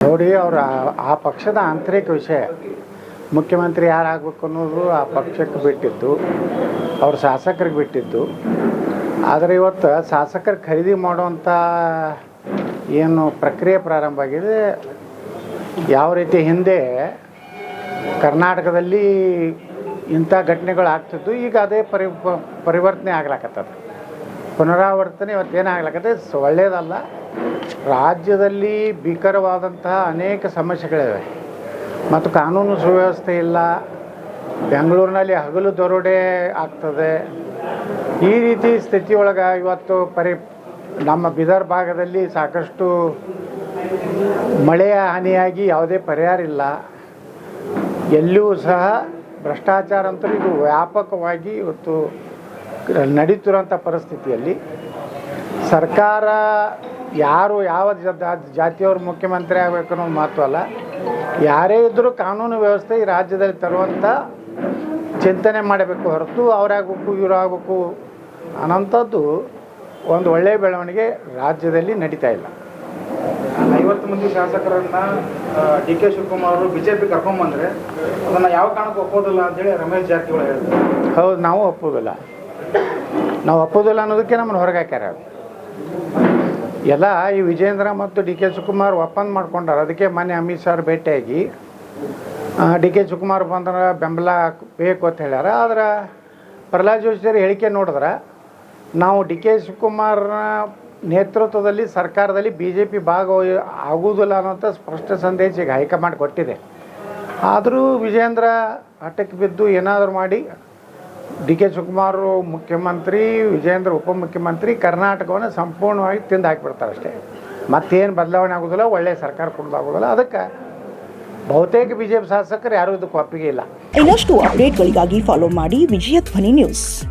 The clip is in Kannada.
ನೋಡಿ, ಅವರ ಆ ಪಕ್ಷದ ಆಂತರಿಕ ವಿಷಯ. ಮುಖ್ಯಮಂತ್ರಿ ಯಾರಾಗಬೇಕು ಅನ್ನೋದು ಆ ಪಕ್ಷಕ್ಕೆ ಬಿಟ್ಟಿದ್ದು, ಅವ್ರ ಶಾಸಕರಿಗೆ ಬಿಟ್ಟಿದ್ದು. ಆದರೆ ಇವತ್ತು ಶಾಸಕರು ಖರೀದಿ ಮಾಡುವಂಥ ಏನು ಪ್ರಕ್ರಿಯೆ ಪ್ರಾರಂಭ ಆಗಿದೆ, ಯಾವ ರೀತಿ ಹಿಂದೆ ಕರ್ನಾಟಕದಲ್ಲಿ ಇಂಥ ಘಟನೆಗಳು ಆಗ್ತಿದ್ದು, ಈಗ ಅದೇ ಪರಿವರ್ತನೆ ಆಗ್ಲಾಕತ್ತದ. ಪುನರಾವರ್ತನೆ ಇವತ್ತೇನಾಗ್ಲಾಕತ್ತೆ, ಒಳ್ಳೆಯದಲ್ಲ. ರಾಜ್ಯದಲ್ಲಿ ಭೀಕರವಾದಂತಹ ಅನೇಕ ಸಮಸ್ಯೆಗಳಿವೆ ಮತ್ತು ಕಾನೂನು ಸುವ್ಯವಸ್ಥೆ ಇಲ್ಲ. ಬೆಂಗಳೂರಿನಲ್ಲಿ ಹಗಲು ದರೋಡೆ ಆಗ್ತದೆ. ಈ ರೀತಿ ಸ್ಥಿತಿಯೊಳಗೆ ಇವತ್ತು ನಮ್ಮ ಬೀದರ್ ಭಾಗದಲ್ಲಿ ಸಾಕಷ್ಟು ಮಳೆಯ ಹಾನಿಯಾಗಿ ಯಾವುದೇ ಪರಿಹಾರ ಇಲ್ಲ. ಎಲ್ಲಿಯೂ ಸಹ ಭ್ರಷ್ಟಾಚಾರ ಅಂತೂ ಇದು ವ್ಯಾಪಕವಾಗಿ ಇವತ್ತು ನಡೀತಿರೋಂಥ ಪರಿಸ್ಥಿತಿಯಲ್ಲಿ ಸರ್ಕಾರ ಯಾರು ಯಾವ ಜಾತಿಯವರು ಮುಖ್ಯಮಂತ್ರಿ ಆಗಬೇಕು ಅನ್ನೋದು ಮಹತ್ವ ಅಲ್ಲ. ಯಾರೇ ಇದ್ದರೂ ಕಾನೂನು ವ್ಯವಸ್ಥೆ ಈ ರಾಜ್ಯದಲ್ಲಿ ತರುವಂಥ ಚಿಂತನೆ ಮಾಡಬೇಕು ಹೊರತು ಅವರಾಗಬೇಕು ಇವರಾಗಬೇಕು ಅನ್ನೋಂಥದ್ದು ಒಂದು ಒಳ್ಳೆಯ ಬೆಳವಣಿಗೆ ರಾಜ್ಯದಲ್ಲಿ ನಡೀತಾ ಇಲ್ಲ. 50 ಮಂದಿ ಶಾಸಕರನ್ನು ಡಿ ಕೆ ಶಿವಕುಮಾರ್ ಅವರು ಬಿಜೆಪಿ ಕರ್ಕೊಂಬಂದರೆ ಅದನ್ನು ಯಾವ ಕಾರಣಕ್ಕೂ ಒಪ್ಪೋದಿಲ್ಲ ಅಂತೇಳಿ ರಮೇಶ್ ಜಾರಕಿಹೊಳಿ ಹೇಳ್ತಾರೆ. ಹೌದು, ನಾವು ಒಪ್ಪೋದಿಲ್ಲ ಅನ್ನೋದಕ್ಕೆ ನಮ್ಮನ್ನು ಹೊರಗೆ ಹಾಕ್ಯಾರ. ಎಲ್ಲ ಈ ವಿಜೇಂದ್ರ ಮತ್ತು ಡಿ ಕೆ ಶಿವಕುಮಾರ್ ಒಪ್ಪಂದ ಮಾಡ್ಕೊಂಡಾರೆ. ಅದಕ್ಕೆ ಮೊನ್ನೆ ಅಮಿತ್ ಶಾ ಭೇಟಿಯಾಗಿ ಡಿ ಕೆ ಶಿವಕುಮಾರ್ ಬಂದ್ರೆ ಬೆಂಬಲ ಬೇಕು ಅಂತ ಹೇಳ್ಯಾರ. ಆದ್ರೆ ಪ್ರಹ್ಲಾದ್ ಜೋಶಿ ಹೇಳಿಕೆ ನೋಡಿದ್ರೆ ನಾವು ಡಿ ಕೆ ಶಿವಕುಮಾರ್ನ ನೇತೃತ್ವದಲ್ಲಿ ಸರ್ಕಾರದಲ್ಲಿ BJP ಆಗುವುದಿಲ್ಲ ಅನ್ನೋಂಥ ಸ್ಪಷ್ಟ ಸಂದೇಶ ಈಗ ಹೈಕಮಾಂಡ್ ಕೊಟ್ಟಿದೆ. ಆದರೂ ವಿಜೇಂದ್ರ ಹಠಕ್ಕೆ ಬಿದ್ದು ಏನಾದರೂ ಮಾಡಿ ಡಿ ಕೆ ಶಿವಕುಮಾರ್ ಮುಖ್ಯಮಂತ್ರಿ, ವಿಜೇಂದ್ರ ಉಪಮುಖ್ಯಮಂತ್ರಿ, ಕರ್ನಾಟಕವನ್ನು ಸಂಪೂರ್ಣವಾಗಿ ತಿಂದು ಹಾಕಿಬಿಡ್ತಾರೆ ಅಷ್ಟೇ. ಮತ್ತೇನು ಬದಲಾವಣೆ ಆಗೋದಿಲ್ಲ, ಒಳ್ಳೆಯ ಸರ್ಕಾರ ಕೊಡೋದಾಗೋದಿಲ್ಲ. ಅದಕ್ಕೆ ಬಹುತೇಕ BJP ಶಾಸಕರು ಯಾರೂ ಇದಕ್ಕೆ ಒಪ್ಪಿಗೆ ಇಲ್ಲ. ಇನ್ನಷ್ಟು ಅಪ್ಡೇಟ್ಗಳಿಗಾಗಿ ಫಾಲೋ ಮಾಡಿ ವಿಜಯ ಧ್ವನಿ ನ್ಯೂಸ್.